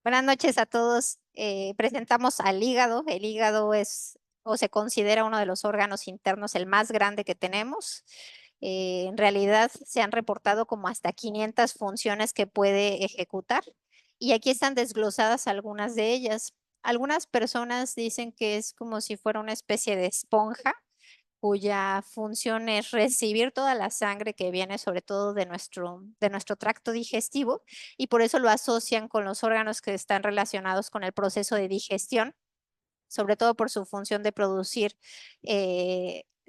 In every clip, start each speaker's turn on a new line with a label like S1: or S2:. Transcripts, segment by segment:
S1: Buenas noches a todos. Presentamos al hígado. El hígado es o se considera uno de los órganos internos el más grande que tenemos. En realidad se han reportado como hasta 500 funciones que puede ejecutar y aquí están desglosadas algunas de ellas. Algunas personas dicen que es como si fuera una especie de esponja cuya función es recibir toda la sangre que viene sobre todo de nuestro tracto digestivo y por eso lo asocian con los órganos que están relacionados con el proceso de digestión, sobre todo por su función de producir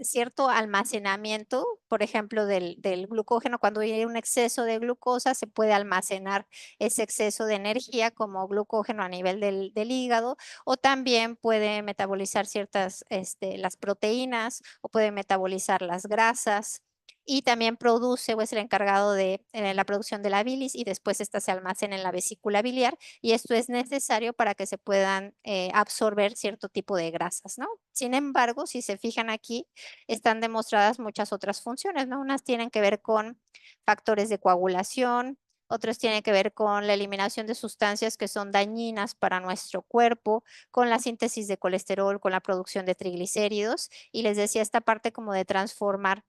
S1: cierto almacenamiento, por ejemplo, del glucógeno. Cuando hay un exceso de glucosa, se puede almacenar ese exceso de energía como glucógeno a nivel del hígado, o también puede metabolizar ciertas, las proteínas, o puede metabolizar las grasas. Y también produce o es el encargado de la producción de la bilis y después esta se almacena en la vesícula biliar y esto es necesario para que se puedan absorber cierto tipo de grasas, ¿no? Sin embargo, si se fijan aquí, están demostradas muchas otras funciones, ¿no? Unas tienen que ver con factores de coagulación, otros tienen que ver con la eliminación de sustancias que son dañinas para nuestro cuerpo, con la síntesis de colesterol, con la producción de triglicéridos y les decía esta parte como de transformar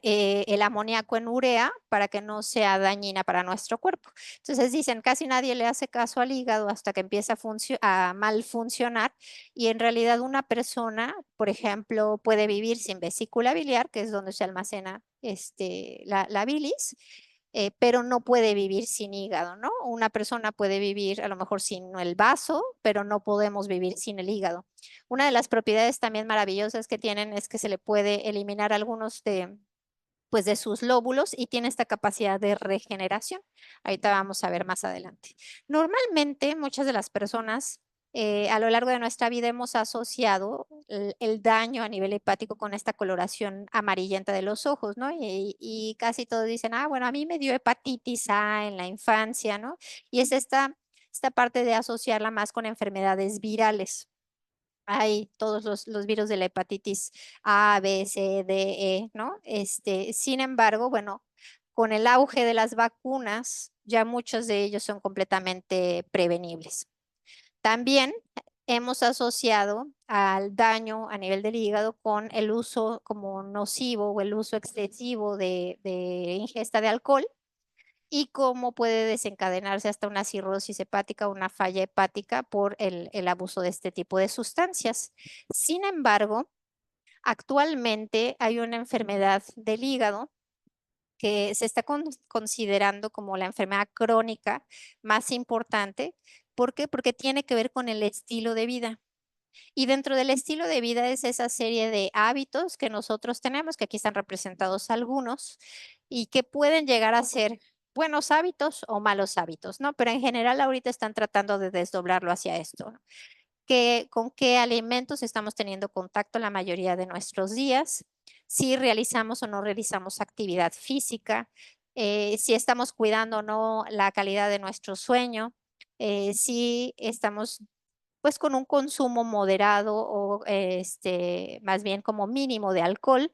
S1: el amoníaco en urea para que no sea dañina para nuestro cuerpo. Entonces dicen, casi nadie le hace caso al hígado hasta que empieza a mal funcionar y en realidad una persona, por ejemplo, puede vivir sin vesícula biliar, que es donde se almacena la bilis, pero no puede vivir sin hígado, ¿no? Una persona puede vivir a lo mejor sin el vaso, pero no podemos vivir sin el hígado. Una de las propiedades también maravillosas que tienen es que se le puede eliminar algunos pues de sus lóbulos y tiene esta capacidad de regeneración. Ahorita vamos a ver más adelante. Normalmente, muchas de las personas a lo largo de nuestra vida hemos asociado el daño a nivel hepático con esta coloración amarillenta de los ojos, ¿no? Y casi todos dicen, ah, bueno, a mí me dio hepatitis A en la infancia, ¿no? Y es esta parte de asociarla más con enfermedades virales. Hay todos los virus de la hepatitis A, B, C, D, E, ¿no? Sin embargo, bueno, con el auge de las vacunas, ya muchos de ellos son completamente prevenibles. También hemos asociado al daño a nivel del hígado con el uso como nocivo o el uso excesivo de ingesta de alcohol y cómo puede desencadenarse hasta una cirrosis hepática o una falla hepática por el abuso de este tipo de sustancias. Sin embargo, actualmente hay una enfermedad del hígado que se está considerando como la enfermedad crónica más importante. ¿Por qué? Porque tiene que ver con el estilo de vida. Y dentro del estilo de vida es esa serie de hábitos que nosotros tenemos, que aquí están representados algunos, y que pueden llegar a ser buenos hábitos o malos hábitos, ¿no? Pero en general ahorita están tratando de desdoblarlo hacia esto, ¿no? ¿Con qué alimentos estamos teniendo contacto la mayoría de nuestros días? Si realizamos o no realizamos actividad física, si estamos cuidando o no la calidad de nuestro sueño, si estamos pues con un consumo moderado o más bien como mínimo de alcohol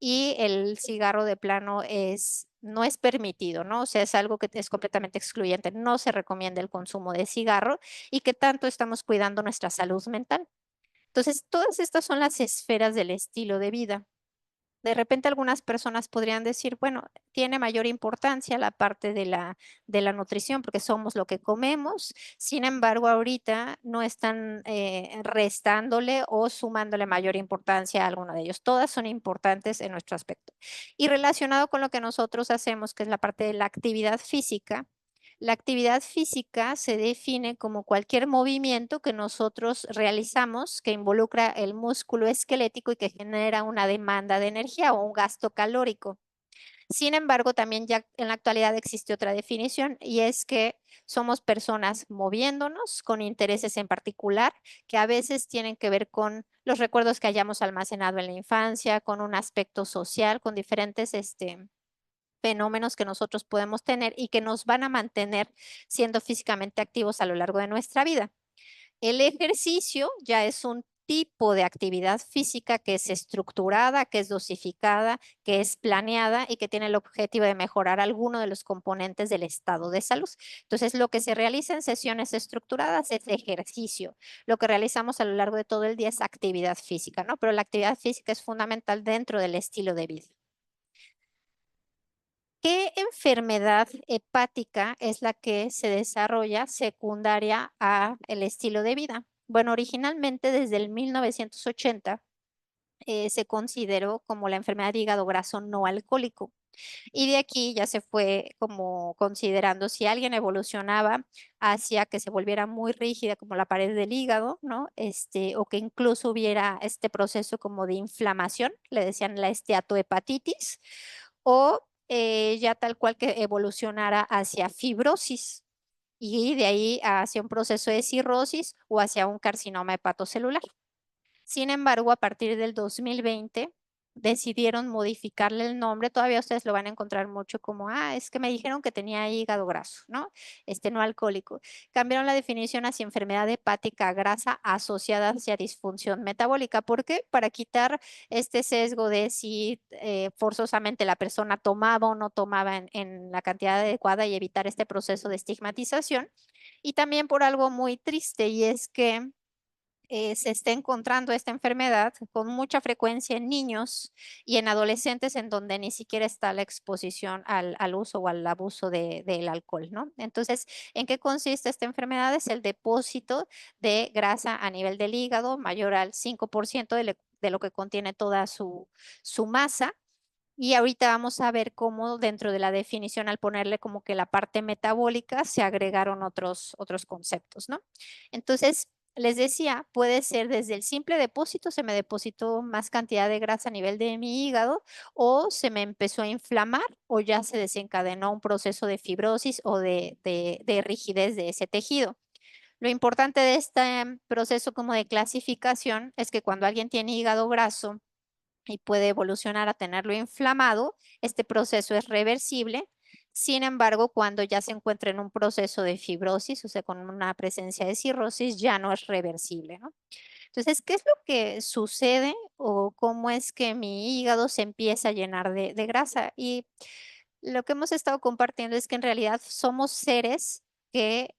S1: y el cigarro de plano no es permitido, ¿no? O sea, es algo que es completamente excluyente. No se recomienda el consumo de cigarro y que tanto estamos cuidando nuestra salud mental. Entonces, todas estas son las esferas del estilo de vida. De repente algunas personas podrían decir, bueno, tiene mayor importancia la parte de la nutrición porque somos lo que comemos, sin embargo, ahorita no están restándole o sumándole mayor importancia a alguno de ellos. Todas son importantes en nuestro aspecto. Y relacionado con lo que nosotros hacemos, que es la parte de la actividad física, la actividad física se define como cualquier movimiento que nosotros realizamos que involucra el músculo esquelético y que genera una demanda de energía o un gasto calórico. Sin embargo, también ya en la actualidad existe otra definición y es que somos personas moviéndonos con intereses en particular que a veces tienen que ver con los recuerdos que hayamos almacenado en la infancia, con un aspecto social, con diferentes fenómenos que nosotros podemos tener y que nos van a mantener siendo físicamente activos a lo largo de nuestra vida. El ejercicio ya es un tipo de actividad física que es estructurada, que es dosificada, que es planeada y que tiene el objetivo de mejorar alguno de los componentes del estado de salud. Entonces, lo que se realiza en sesiones estructuradas es ejercicio. Lo que realizamos a lo largo de todo el día es actividad física, ¿no? Pero la actividad física es fundamental dentro del estilo de vida. ¿Qué enfermedad hepática es la que se desarrolla secundaria a el estilo de vida? Bueno, originalmente desde el 1980 se consideró como la enfermedad de hígado graso no alcohólico. Y de aquí ya se fue como considerando si alguien evolucionaba hacia que se volviera muy rígida como la pared del hígado, ¿no? O que incluso hubiera este proceso como de inflamación, le decían la esteatohepatitis, o ya tal cual que evolucionara hacia fibrosis y de ahí hacia un proceso de cirrosis o hacia un carcinoma hepatocelular. Sin embargo, a partir del 2020 decidieron modificarle el nombre. Todavía ustedes lo van a encontrar mucho como, es que me dijeron que tenía hígado graso, ¿no? No alcohólico. Cambiaron la definición hacia enfermedad hepática grasa asociada hacia disfunción metabólica. ¿Por qué? Para quitar este sesgo de si forzosamente la persona tomaba o no tomaba en la cantidad adecuada y evitar este proceso de estigmatización. Y también por algo muy triste y es que se está encontrando esta enfermedad con mucha frecuencia en niños y en adolescentes en donde ni siquiera está la exposición al uso o al abuso del alcohol, ¿no? Entonces, ¿en qué consiste esta enfermedad? Es el depósito de grasa a nivel del hígado mayor al 5% de lo que contiene toda su masa. Y ahorita vamos a ver cómo dentro de la definición, al ponerle como que la parte metabólica, se agregaron otros conceptos, ¿no? Entonces, les decía, puede ser desde el simple depósito, se me depositó más cantidad de grasa a nivel de mi hígado, o se me empezó a inflamar, o ya se desencadenó un proceso de fibrosis o de rigidez de ese tejido. Lo importante de este proceso como de clasificación es que cuando alguien tiene hígado graso, y puede evolucionar a tenerlo inflamado. Este proceso es reversible. Sin embargo, cuando ya se encuentra en un proceso de fibrosis, o sea, con una presencia de cirrosis, ya no es reversible, ¿no? Entonces, ¿qué es lo que sucede o cómo es que mi hígado se empieza a llenar de grasa? Y lo que hemos estado compartiendo es que en realidad somos seres que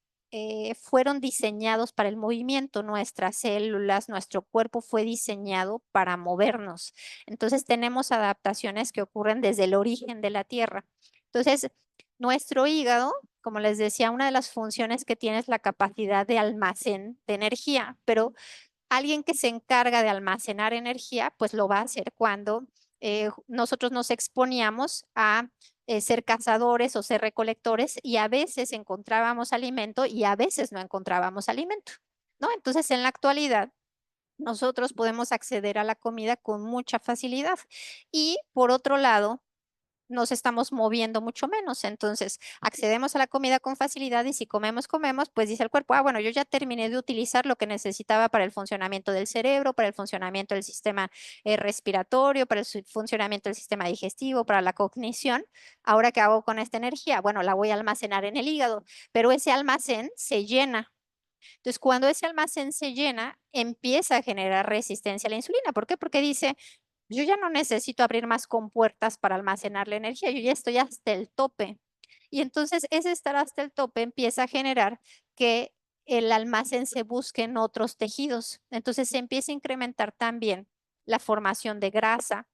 S1: fueron diseñados para el movimiento. Nuestras células, nuestro cuerpo fue diseñado para movernos. Entonces tenemos adaptaciones que ocurren desde el origen de la Tierra. Entonces, nuestro hígado, como les decía, una de las funciones que tiene es la capacidad de almacén de energía, pero alguien que se encarga de almacenar energía, pues lo va a hacer cuando nosotros nos exponíamos a ser cazadores o ser recolectores y a veces encontrábamos alimento y a veces no encontrábamos alimento, ¿no? Entonces, en la actualidad, nosotros podemos acceder a la comida con mucha facilidad. Y por otro lado, nos estamos moviendo mucho menos. Entonces, accedemos a la comida con facilidad y si comemos, comemos, pues dice el cuerpo, bueno, yo ya terminé de utilizar lo que necesitaba para el funcionamiento del cerebro, para el funcionamiento del sistema respiratorio, para el funcionamiento del sistema digestivo, para la cognición. Ahora, ¿qué hago con esta energía? Bueno, la voy a almacenar en el hígado, pero ese almacén se llena. Entonces, cuando ese almacén se llena, empieza a generar resistencia a la insulina. ¿Por qué? Porque dice, yo ya no necesito abrir más compuertas para almacenar la energía, yo ya estoy hasta el tope. Y entonces ese estar hasta el tope empieza a generar que el almacén se busque en otros tejidos. Entonces se empieza a incrementar también la formación de grasa,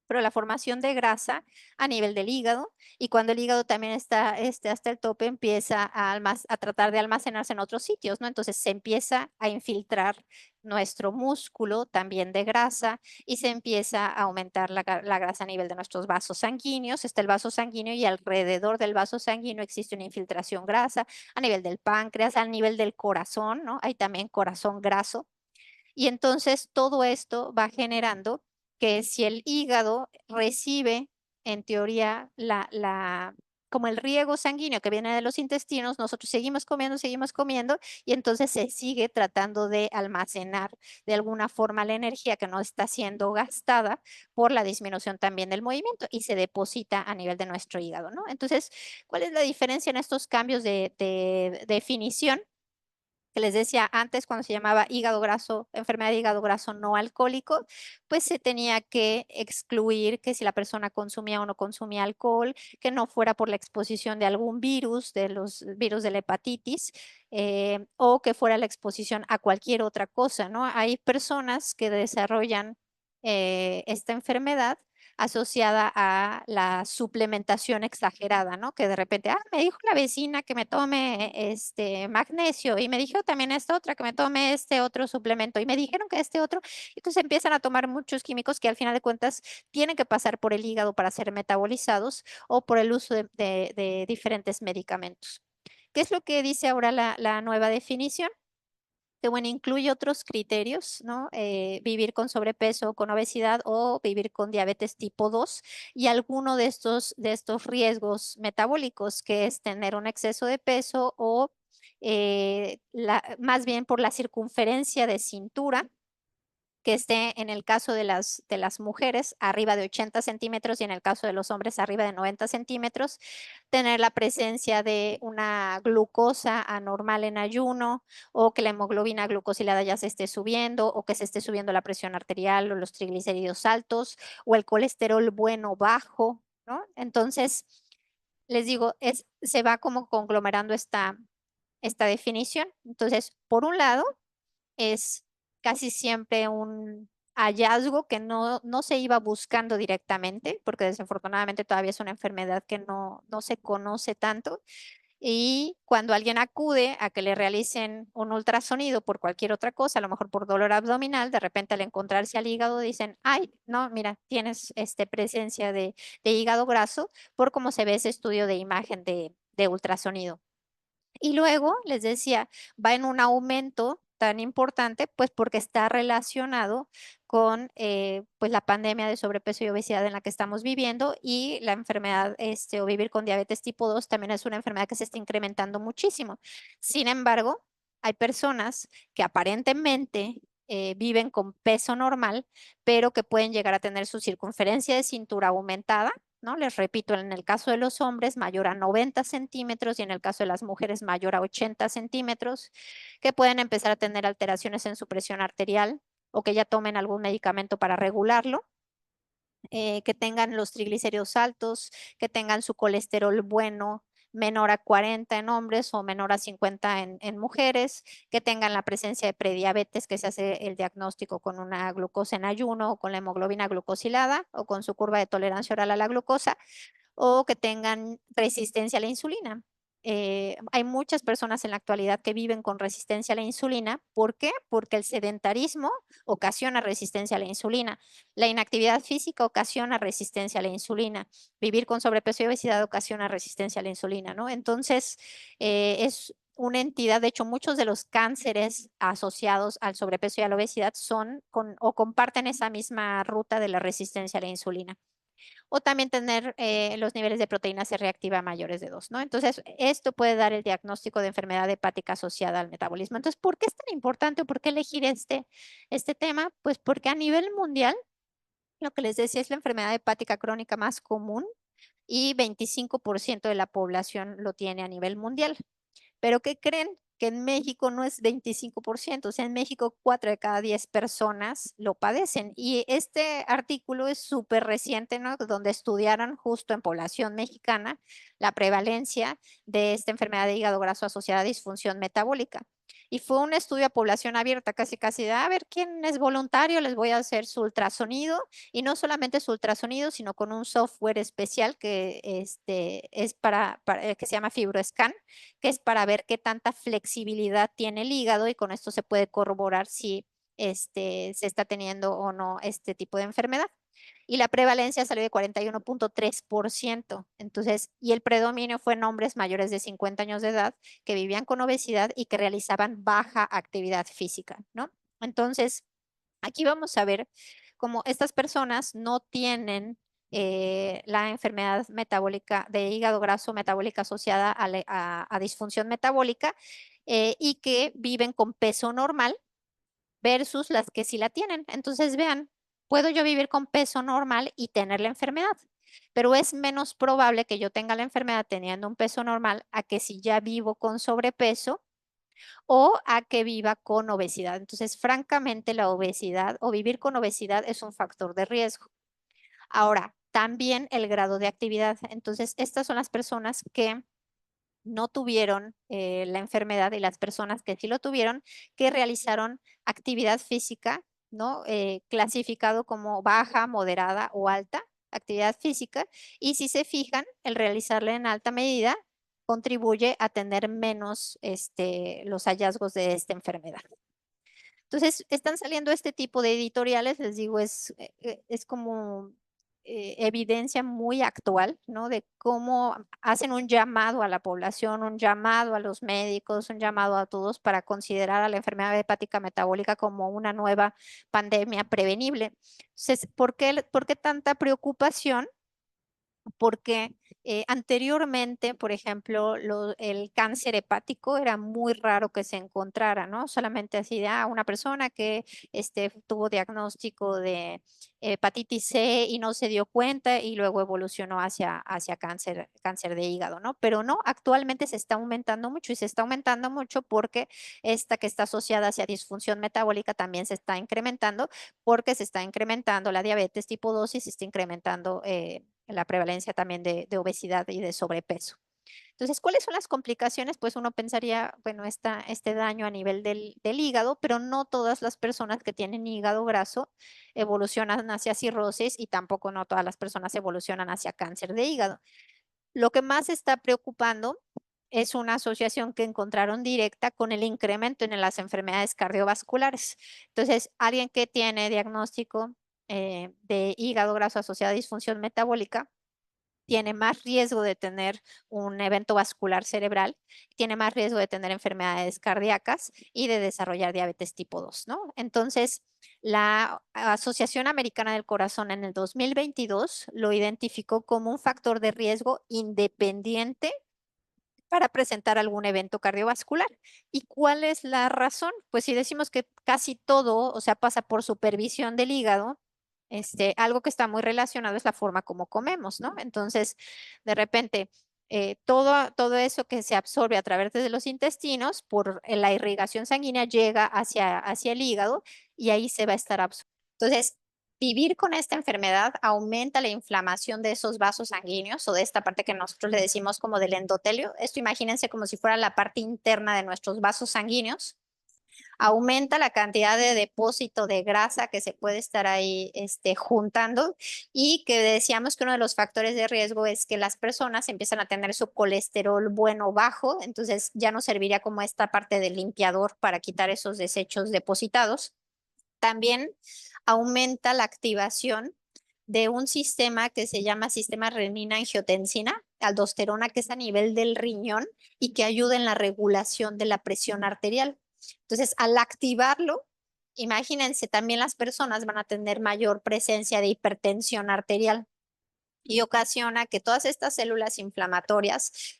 S1: pero la formación de grasa a nivel del hígado y cuando el hígado también está hasta el tope empieza a tratar de almacenarse en otros sitios, ¿no? Entonces se empieza a infiltrar nuestro músculo también de grasa y se empieza a aumentar la grasa a nivel de nuestros vasos sanguíneos. Está el vaso sanguíneo y alrededor del vaso sanguíneo existe una infiltración grasa a nivel del páncreas, a nivel del corazón, ¿no? Hay también corazón graso. Y entonces todo esto va generando que si el hígado recibe, en teoría, como el riego sanguíneo que viene de los intestinos, nosotros seguimos comiendo y entonces se sigue tratando de almacenar de alguna forma la energía que no está siendo gastada por la disminución también del movimiento y se deposita a nivel de nuestro hígado, ¿no? Entonces, ¿cuál es la diferencia en estos cambios de definición? que les decía antes, cuando se llamaba hígado graso, enfermedad de hígado graso no alcohólico, pues se tenía que excluir que si la persona consumía o no consumía alcohol, que no fuera por la exposición de algún virus, de los virus de la hepatitis, o que fuera la exposición a cualquier otra cosa, ¿no? Hay personas que desarrollan esta enfermedad asociada a la suplementación exagerada, ¿no? Que de repente, me dijo la vecina que me tome magnesio y me dijo también esta otra que me tome este otro suplemento y me dijeron que este otro, entonces empiezan a tomar muchos químicos que al final de cuentas tienen que pasar por el hígado para ser metabolizados o por el uso de diferentes medicamentos. ¿Qué es lo que dice ahora la nueva definición? Que bueno, incluye otros criterios, ¿no? Vivir con sobrepeso, con obesidad o vivir con diabetes tipo 2 y alguno de estos riesgos metabólicos, que es tener un exceso de peso o más bien por la circunferencia de cintura, que esté en el caso de las mujeres arriba de 80 centímetros y en el caso de los hombres arriba de 90 centímetros, tener la presencia de una glucosa anormal en ayuno o que la hemoglobina glucosilada ya se esté subiendo o que se esté subiendo la presión arterial o los triglicéridos altos o el colesterol bueno bajo, ¿no? Entonces, les digo, se va como conglomerando esta definición. Entonces, por un lado, es casi siempre un hallazgo que no se iba buscando directamente, porque desafortunadamente todavía es una enfermedad que no se conoce tanto. Y cuando alguien acude a que le realicen un ultrasonido por cualquier otra cosa, a lo mejor por dolor abdominal, de repente al encontrarse al hígado dicen, ay, no, mira, tienes presencia de hígado graso por cómo se ve ese estudio de imagen de ultrasonido. Y luego, les decía, va en un aumento tan importante, pues porque está relacionado con pues la pandemia de sobrepeso y obesidad en la que estamos viviendo y la enfermedad o vivir con diabetes tipo 2 también es una enfermedad que se está incrementando muchísimo. Sin embargo, hay personas que aparentemente viven con peso normal, pero que pueden llegar a tener su circunferencia de cintura aumentada, ¿no? Les repito, en el caso de los hombres mayor a 90 centímetros y en el caso de las mujeres mayor a 80 centímetros, que pueden empezar a tener alteraciones en su presión arterial o que ya tomen algún medicamento para regularlo, que tengan los triglicéridos altos, que tengan su colesterol bueno menor a 40 en hombres o menor a 50 en mujeres, que tengan la presencia de prediabetes, que se hace el diagnóstico con una glucosa en ayuno o con la hemoglobina glucosilada o con su curva de tolerancia oral a la glucosa o que tengan resistencia a la insulina. Hay muchas personas en la actualidad que viven con resistencia a la insulina. ¿Por qué? Porque el sedentarismo ocasiona resistencia a la insulina. La inactividad física ocasiona resistencia a la insulina. Vivir con sobrepeso y obesidad ocasiona resistencia a la insulina, ¿no? Entonces, es una entidad, de hecho, muchos de los cánceres asociados al sobrepeso y a la obesidad son o comparten esa misma ruta de la resistencia a la insulina o también tener los niveles de proteína C reactiva mayores de 2, ¿no? Entonces, esto puede dar el diagnóstico de enfermedad hepática asociada al metabolismo. Entonces, ¿por qué es tan importante o por qué elegir este tema? Pues porque a nivel mundial, lo que les decía es la enfermedad hepática crónica más común y 25% de la población lo tiene a nivel mundial. Pero ¿qué creen? Que en México no es 25%, o sea, en México 4 de cada 10 personas lo padecen. Y este artículo es súper reciente, ¿no? Donde estudiaron justo en población mexicana la prevalencia de esta enfermedad de hígado graso asociada a disfunción metabólica. Y fue un estudio a población abierta, casi casi de, a ver, ¿quién es voluntario? Les voy a hacer su ultrasonido. Y no solamente su ultrasonido, sino con un software especial que es que se llama FibroScan, que es para ver qué tanta flexibilidad tiene el hígado y con esto se puede corroborar si se está teniendo o no este tipo de enfermedad. Y la prevalencia salió de 41.3%. Entonces, y el predominio fue en hombres mayores de 50 años de edad que vivían con obesidad y que realizaban baja actividad física, ¿no? Entonces, aquí vamos a ver cómo estas personas no tienen la enfermedad metabólica de hígado graso metabólica asociada a disfunción metabólica y que viven con peso normal versus las que sí la tienen. Entonces, vean, puedo yo vivir con peso normal y tener la enfermedad, pero es menos probable que yo tenga la enfermedad teniendo un peso normal a que si ya vivo con sobrepeso o a que viva con obesidad. Entonces, francamente, la obesidad o vivir con obesidad es un factor de riesgo. Ahora, también el grado de actividad. Entonces, estas son las personas que no tuvieron la enfermedad y las personas que sí lo tuvieron, que realizaron actividad física, ¿no? Clasificado como baja, moderada o alta actividad física. Y si se fijan, el realizarla en alta medida contribuye a tener menos los hallazgos de esta enfermedad. Entonces, están saliendo este tipo de editoriales, les digo, es como evidencia muy actual, ¿no? De cómo hacen un llamado a la población, un llamado a los médicos, un llamado a todos para considerar a la enfermedad hepática metabólica como una nueva pandemia prevenible. Entonces, por qué tanta preocupación? Porque anteriormente, por ejemplo, el cáncer hepático era muy raro que se encontrara, ¿no? Solamente así de una persona que tuvo diagnóstico de hepatitis C y no se dio cuenta y luego evolucionó hacia cáncer de hígado, ¿no? Pero no, actualmente se está aumentando mucho y se está aumentando mucho porque esta que está asociada hacia disfunción metabólica también se está incrementando porque se está incrementando la diabetes tipo 2 y se está incrementando la prevalencia también de obesidad y de sobrepeso. Entonces, ¿cuáles son las complicaciones? Pues uno pensaría, bueno, este daño a nivel del hígado, pero no todas las personas que tienen hígado graso evolucionan hacia cirrosis y tampoco no todas las personas evolucionan hacia cáncer de hígado. Lo que más está preocupando es una asociación que encontraron directa con el incremento en las enfermedades cardiovasculares. Entonces, alguien que tiene diagnóstico de hígado graso asociado a disfunción metabólica tiene más riesgo de tener un evento vascular cerebral, tiene más riesgo de tener enfermedades cardíacas y de desarrollar diabetes tipo 2, ¿no? Entonces, la Asociación Americana del Corazón en el 2022 lo identificó como un factor de riesgo independiente para presentar algún evento cardiovascular. ¿Y cuál es la razón? Pues si decimos que casi todo, o sea, pasa por supervisión del hígado, algo que está muy relacionado es la forma como comemos, ¿no? Entonces, de repente, todo eso que se absorbe a través de los intestinos por la irrigación sanguínea llega hacia el hígado y ahí se va a estar absorbiendo. Entonces, vivir con esta enfermedad aumenta la inflamación de esos vasos sanguíneos o de esta parte que nosotros le decimos como del endotelio. Esto imagínense como si fuera la parte interna de nuestros vasos sanguíneos. Aumenta la cantidad de depósito de grasa que se puede estar ahí juntando y que decíamos que uno de los factores de riesgo es que las personas empiezan a tener su colesterol bueno bajo, entonces ya no serviría como esta parte del limpiador para quitar esos desechos depositados. También aumenta la activación de un sistema que se llama sistema renina-angiotensina, aldosterona, que es a nivel del riñón y que ayuda en la regulación de la presión arterial. Entonces, al activarlo, imagínense, también las personas van a tener mayor presencia de hipertensión arterial y ocasiona que todas estas células inflamatorias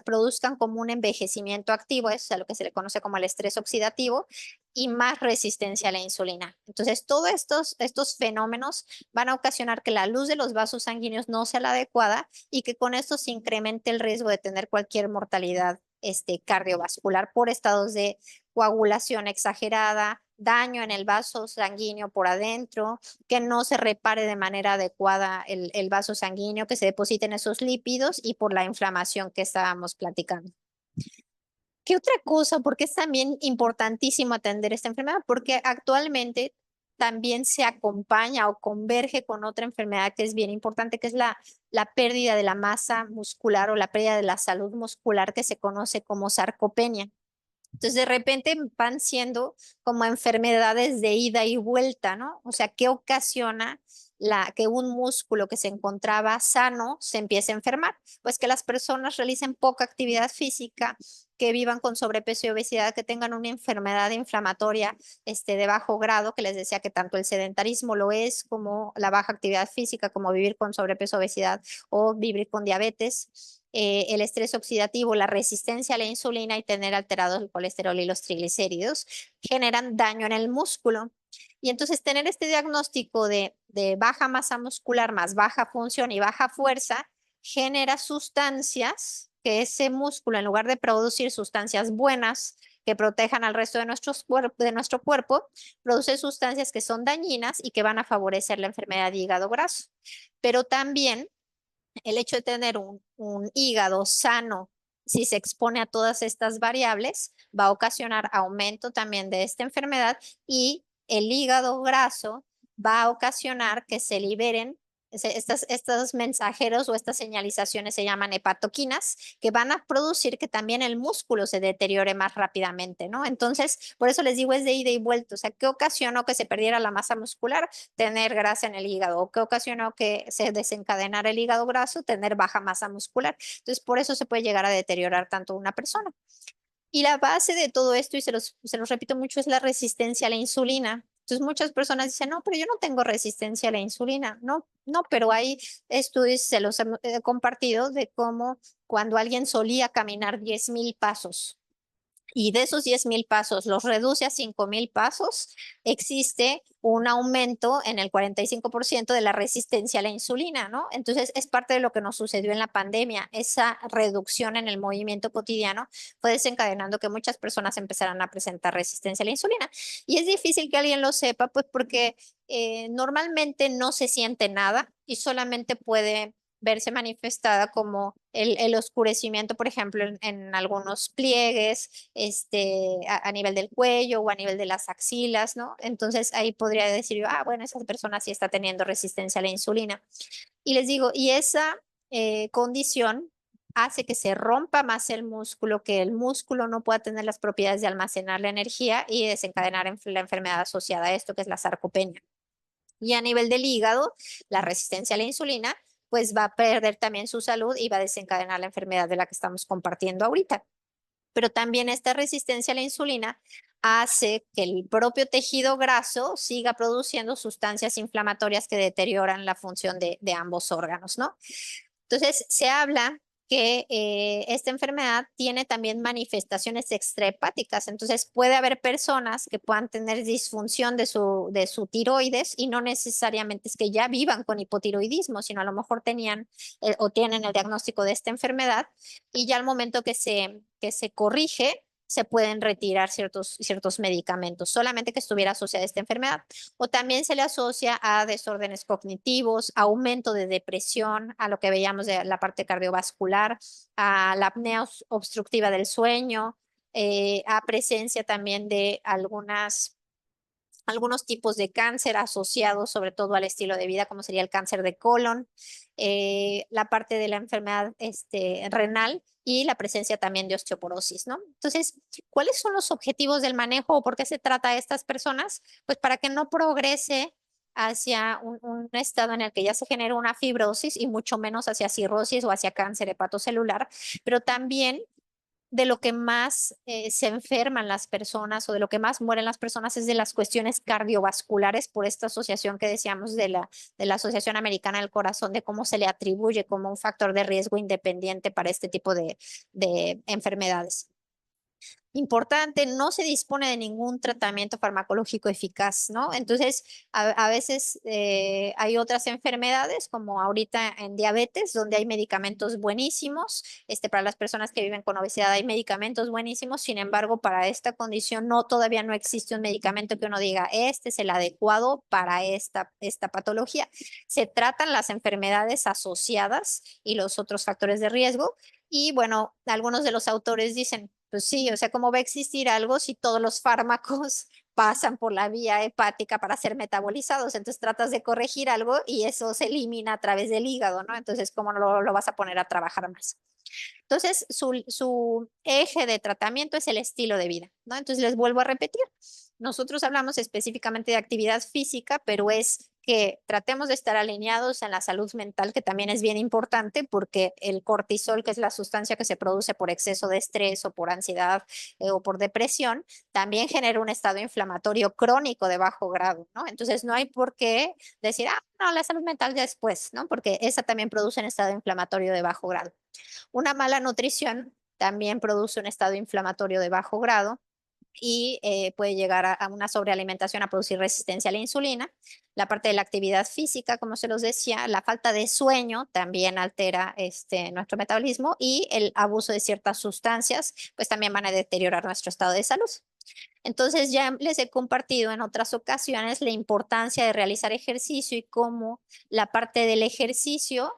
S1: produzcan como un envejecimiento activo, eso es a lo que se le conoce como el estrés oxidativo, y más resistencia a la insulina. Entonces, todos estos fenómenos van a ocasionar que la luz de los vasos sanguíneos no sea la adecuada y que con esto se incremente el riesgo de tener cualquier mortalidad cardiovascular por estados de coagulación exagerada, daño en el vaso sanguíneo por adentro, que no se repare de manera adecuada el vaso sanguíneo, que se depositen esos lípidos y por la inflamación que estábamos platicando. ¿Qué otra cosa? Porque es también importantísimo atender esta enfermedad, porque actualmente también se acompaña o converge con otra enfermedad que es bien importante, que es la pérdida de la masa muscular o la pérdida de la salud muscular que se conoce como sarcopenia. Entonces, de repente van siendo como enfermedades de ida y vuelta, ¿no? O sea, ¿qué ocasiona que un músculo que se encontraba sano se empiece a enfermar? Pues que las personas realicen poca actividad física, que vivan con sobrepeso y obesidad, que tengan una enfermedad inflamatoria de bajo grado, que les decía que tanto el sedentarismo lo es, como la baja actividad física, como vivir con sobrepeso, obesidad o vivir con diabetes, el estrés oxidativo, la resistencia a la insulina y tener alterados el colesterol y los triglicéridos, generan daño en el músculo. Y entonces tener este diagnóstico de baja masa muscular más baja función y baja fuerza genera sustancias que ese músculo, en lugar de producir sustancias buenas que protejan al resto de de nuestro cuerpo, produce sustancias que son dañinas y que van a favorecer la enfermedad de hígado graso. Pero también el hecho de tener un hígado sano, si se expone a todas estas variables, va a ocasionar aumento también de esta enfermedad, y el hígado graso va a ocasionar que se liberen estos mensajeros o estas señalizaciones, se llaman hepatoquinas, que van a producir que también el músculo se deteriore más rápidamente, ¿no? Entonces, por eso les digo, es de ida y vuelta. O sea, ¿qué ocasionó que se perdiera la masa muscular? Tener grasa en el hígado. ¿O qué ocasionó que se desencadenara el hígado graso? Tener baja masa muscular. Entonces, por eso se puede llegar a deteriorar tanto una persona. Y la base de todo esto, y se los repito mucho, es la resistencia a la insulina. Entonces muchas personas dicen, no, pero yo no tengo resistencia a la insulina. No, no, pero hay estudios, se los he compartido, de cómo cuando alguien solía caminar 10,000 pasos y de esos 10,000 pasos los reduce a 5,000 pasos, existe un aumento en el 45% de la resistencia a la insulina, ¿no? Entonces es parte de lo que nos sucedió en la pandemia. Esa reducción en el movimiento cotidiano fue desencadenando que muchas personas empezaran a presentar resistencia a la insulina. Y es difícil que alguien lo sepa, pues porque normalmente no se siente nada y solamente puede verse manifestada como el oscurecimiento, por ejemplo, en algunos pliegues, a nivel del cuello o a nivel de las axilas, ¿no? Entonces ahí podría decir yo, ah, bueno, esa persona sí está teniendo resistencia a la insulina. Y les digo, y esa condición hace que se rompa más el músculo, que el músculo no pueda tener las propiedades de almacenar la energía y desencadenar la enfermedad asociada a esto, que es la sarcopenia. Y a nivel del hígado, la resistencia a la insulina, pues va a perder también su salud y va a desencadenar la enfermedad de la que estamos compartiendo ahorita. Pero también esta resistencia a la insulina hace que el propio tejido graso siga produciendo sustancias inflamatorias que deterioran la función de ambos órganos, ¿no? Entonces, se habla que esta enfermedad tiene también manifestaciones extrahepáticas. Entonces, puede haber personas que puedan tener disfunción de su tiroides, y no necesariamente es que ya vivan con hipotiroidismo, sino a lo mejor tenían o tienen el diagnóstico de esta enfermedad, y ya al momento que se corrige, se pueden retirar ciertos medicamentos, solamente que estuviera asociada a esta enfermedad. O también se le asocia a desórdenes cognitivos, aumento de depresión, a lo que veíamos de la parte cardiovascular, a la apnea obstructiva del sueño, a presencia también de algunos tipos de cáncer asociados sobre todo al estilo de vida, como sería el cáncer de colon, la parte de la enfermedad renal, y la presencia también de osteoporosis, ¿no? Entonces, ¿cuáles son los objetivos del manejo o por qué se trata a estas personas? Pues para que no progrese hacia un estado en el que ya se genera una fibrosis, y mucho menos hacia cirrosis o hacia cáncer hepatocelular, pero también de lo que más se enferman las personas o de lo que más mueren las personas es de las cuestiones cardiovasculares, por esta asociación que decíamos de la Asociación Americana del Corazón, de cómo se le atribuye como un factor de riesgo independiente para este tipo de enfermedades. Importante, no se dispone de ningún tratamiento farmacológico eficaz, ¿no? Entonces, a veces hay otras enfermedades, como ahorita en diabetes, donde hay medicamentos buenísimos. Para las personas que viven con obesidad hay medicamentos buenísimos. Sin embargo, para esta condición todavía no existe un medicamento que uno diga, este es el adecuado para esta patología. Se tratan las enfermedades asociadas y los otros factores de riesgo. Y bueno, algunos de los autores dicen, pues sí, o sea, ¿cómo va a existir algo si todos los fármacos pasan por la vía hepática para ser metabolizados? Entonces tratas de corregir algo y eso se elimina a través del hígado, ¿no? Entonces, ¿cómo lo vas a poner a trabajar más? Entonces, su eje de tratamiento es el estilo de vida, ¿no? Entonces, les vuelvo a repetir, nosotros hablamos específicamente de actividad física, pero es que tratemos de estar alineados en la salud mental, que también es bien importante, porque el cortisol, que es la sustancia que se produce por exceso de estrés o por ansiedad o por depresión, también genera un estado inflamatorio crónico de bajo grado, ¿no? Entonces, no hay por qué decir, ah, no, la salud mental ya después, ¿no? Porque esa también produce un estado inflamatorio de bajo grado. Una mala nutrición también produce un estado inflamatorio de bajo grado. y puede llegar a una sobrealimentación a producir resistencia a la insulina. La parte de la actividad física, como se los decía, la falta de sueño también altera nuestro metabolismo y el abuso de ciertas sustancias, pues también van a deteriorar nuestro estado de salud. Entonces ya les he compartido en otras ocasiones la importancia de realizar ejercicio y cómo la parte del ejercicio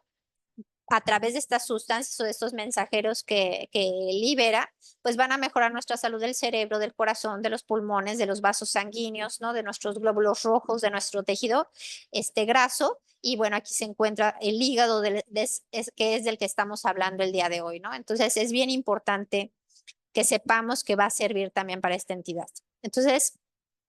S1: a través de estas sustancias o de estos mensajeros que libera, pues van a mejorar nuestra salud del cerebro, del corazón, de los pulmones, de los vasos sanguíneos, ¿no? De nuestros glóbulos rojos, de nuestro tejido graso. Y bueno, aquí se encuentra el hígado, que es del que estamos hablando el día de hoy, ¿no? Entonces es bien importante que sepamos que va a servir también para esta entidad. Entonces,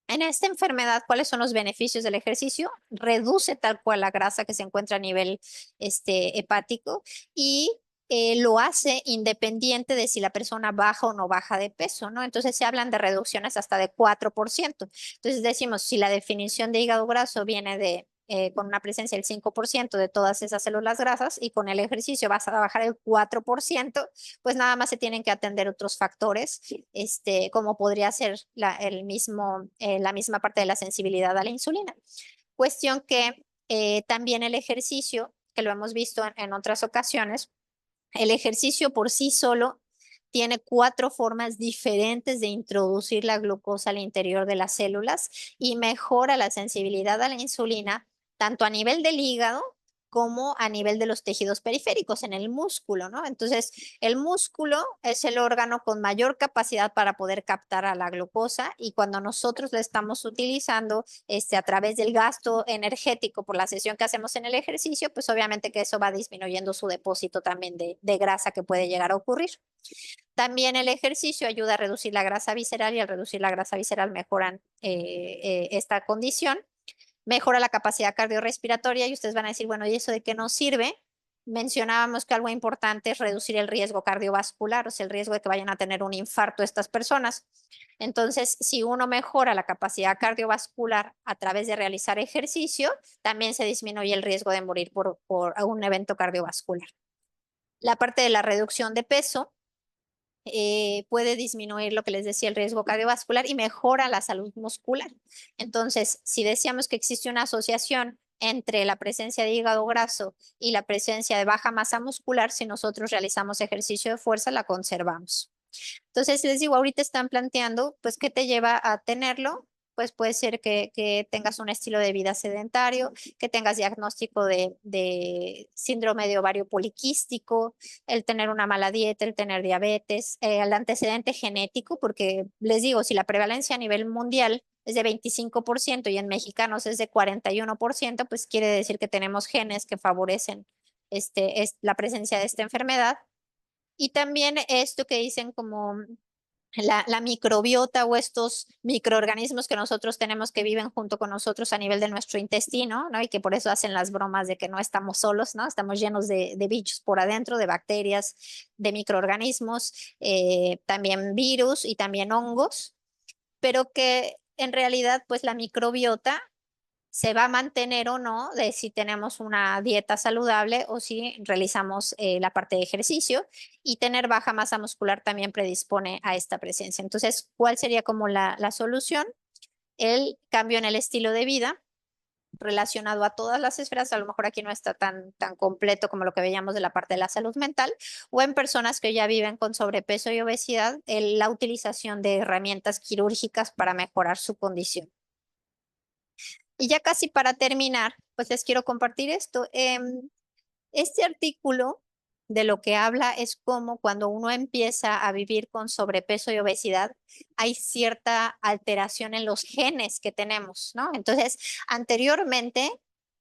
S1: en esta enfermedad, ¿cuáles son los beneficios del ejercicio? Reduce tal cual la grasa que se encuentra a nivel hepático y lo hace independiente de si la persona baja o no baja de peso, ¿no? Entonces se hablan de reducciones hasta de 4%. Entonces decimos, si la definición de hígado graso viene de con una presencia del 5% de todas esas células grasas y con el ejercicio vas a bajar el 4%, pues nada más se tienen que atender otros factores, como podría ser la misma parte de la sensibilidad a la insulina. Cuestión que también el ejercicio, que lo hemos visto en otras ocasiones, el ejercicio por sí solo tiene 4 formas diferentes de introducir la glucosa al interior de las células y mejora la sensibilidad a la insulina, tanto a nivel del hígado como a nivel de los tejidos periféricos, en el músculo, ¿no? Entonces, el músculo es el órgano con mayor capacidad para poder captar a la glucosa y cuando nosotros la estamos utilizando a través del gasto energético por la sesión que hacemos en el ejercicio, pues obviamente que eso va disminuyendo su depósito también de grasa que puede llegar a ocurrir. También el ejercicio ayuda a reducir la grasa visceral y al reducir la grasa visceral mejoran esta condición. Mejora la capacidad cardiorrespiratoria y ustedes van a decir, bueno, ¿y eso de qué nos sirve? Mencionábamos que algo importante es reducir el riesgo cardiovascular, o sea, el riesgo de que vayan a tener un infarto estas personas. Entonces, si uno mejora la capacidad cardiovascular a través de realizar ejercicio, también se disminuye el riesgo de morir por un evento cardiovascular. La parte de la reducción de peso puede disminuir lo que les decía, el riesgo cardiovascular y mejora la salud muscular. Entonces, si decíamos que existe una asociación entre la presencia de hígado graso y la presencia de baja masa muscular, si nosotros realizamos ejercicio de fuerza, la conservamos. Entonces, les digo, ahorita están planteando, pues, ¿qué te lleva a tenerlo? Pues puede ser que tengas un estilo de vida sedentario, que tengas diagnóstico de síndrome de ovario poliquístico, el tener una mala dieta, el tener diabetes, el antecedente genético, porque les digo, si la prevalencia a nivel mundial es de 25% y en mexicanos es de 41%, pues quiere decir que tenemos genes que favorecen la presencia de esta enfermedad. Y también esto que dicen como la microbiota o estos microorganismos que nosotros tenemos que viven junto con nosotros a nivel de nuestro intestino, ¿no? Y que por eso hacen las bromas de que no estamos solos, ¿no? Estamos llenos de bichos por adentro, de bacterias, de microorganismos, también virus y también hongos, pero que en realidad pues la microbiota se va a mantener o no de si tenemos una dieta saludable o si realizamos la parte de ejercicio y tener baja masa muscular también predispone a esta presencia. Entonces, ¿cuál sería como la solución? El cambio en el estilo de vida relacionado a todas las esferas, a lo mejor aquí no está tan completo como lo que veíamos de la parte de la salud mental, o en personas que ya viven con sobrepeso y obesidad, la utilización de herramientas quirúrgicas para mejorar su condición. Y ya casi para terminar, pues les quiero compartir esto. Este artículo de lo que habla es cómo cuando uno empieza a vivir con sobrepeso y obesidad, hay cierta alteración en los genes que tenemos, ¿no? Entonces, anteriormente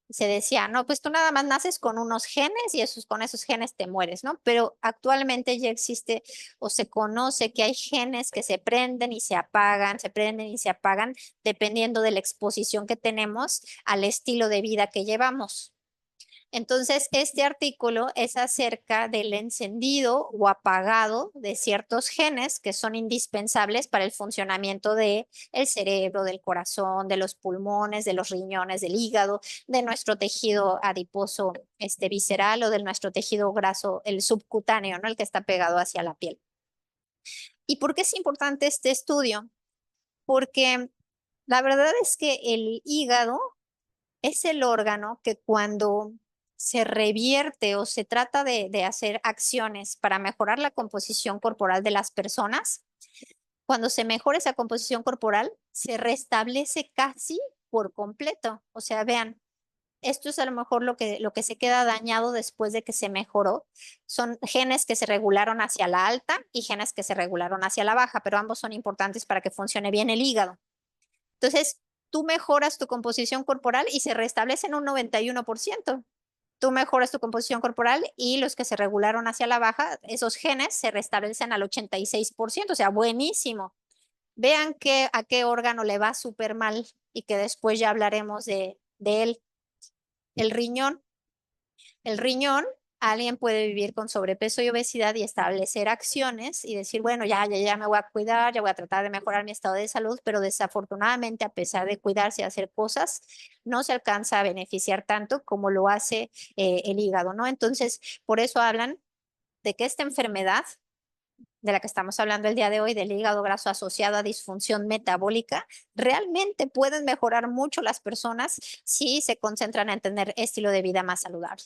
S1: se decía, no, pues tú nada más naces con unos genes y con esos genes te mueres, ¿no? Pero actualmente ya existe o se conoce que hay genes que se prenden y se apagan, se prenden y se apagan dependiendo de la exposición que tenemos al estilo de vida que llevamos. Entonces, este artículo es acerca del encendido o apagado de ciertos genes que son indispensables para el funcionamiento del cerebro, del corazón, de los pulmones, de los riñones, del hígado, de nuestro tejido adiposo visceral o de nuestro tejido graso, el subcutáneo, ¿no? El que está pegado hacia la piel. ¿Y por qué es importante este estudio? porque la verdad es que el hígado es el órgano que cuando se revierte o se trata de hacer acciones para mejorar la composición corporal de las personas, cuando se mejora esa composición corporal, se restablece casi por completo. O sea, vean, esto es a lo mejor lo que se queda dañado después de que se mejoró. Son genes que se regularon hacia la alta y genes que se regularon hacia la baja, pero ambos son importantes para que funcione bien el hígado. Entonces, tú mejoras tu composición corporal y se restablece en un 91%. Tú mejoras tu composición corporal y los que se regularon hacia la baja, esos genes se restablecen al 86%, o sea, buenísimo. Vean a qué órgano le va súper mal y que después ya hablaremos de él. El riñón. El riñón, alguien puede vivir con sobrepeso y obesidad y establecer acciones y decir, bueno, ya me voy a cuidar, ya voy a tratar de mejorar mi estado de salud, pero desafortunadamente, a pesar de cuidarse y hacer cosas, no se alcanza a beneficiar tanto como lo hace el hígado, ¿no? Entonces, por eso hablan de que esta enfermedad de la que estamos hablando el día de hoy, del hígado graso asociado a disfunción metabólica, realmente pueden mejorar mucho las personas si se concentran en tener estilo de vida más saludable.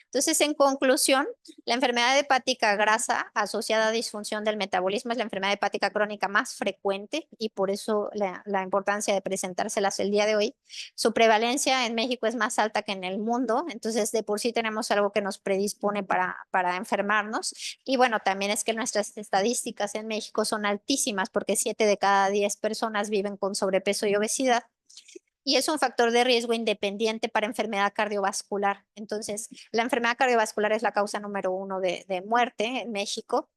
S1: Entonces, en conclusión, la enfermedad hepática grasa asociada a disfunción del metabolismo es la enfermedad hepática crónica más frecuente y por eso la importancia de presentárselas el día de hoy. Su prevalencia en México es más alta que en el mundo, entonces de por sí tenemos algo que nos predispone para enfermarnos. Y bueno, también es que nuestras estadísticas en México son altísimas porque 7 de cada 10 personas viven con sobrepeso y obesidad y es un factor de riesgo independiente para enfermedad cardiovascular. Entonces, la enfermedad cardiovascular es la causa número 1 de muerte en México.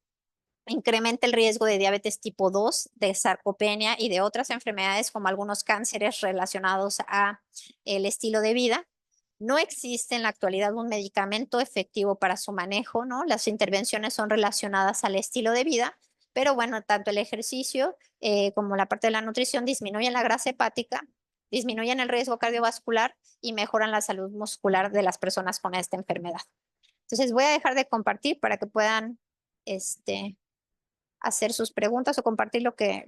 S1: Incrementa el riesgo de diabetes tipo 2, de sarcopenia y de otras enfermedades como algunos cánceres relacionados a el estilo de vida. No existe en la actualidad un medicamento efectivo para su manejo, ¿no? Las intervenciones son relacionadas al estilo de vida, pero bueno, tanto el ejercicio como la parte de la nutrición disminuyen la grasa hepática, disminuyen el riesgo cardiovascular y mejoran la salud muscular de las personas con esta enfermedad. Entonces voy a dejar de compartir para que puedan hacer sus preguntas o compartir lo que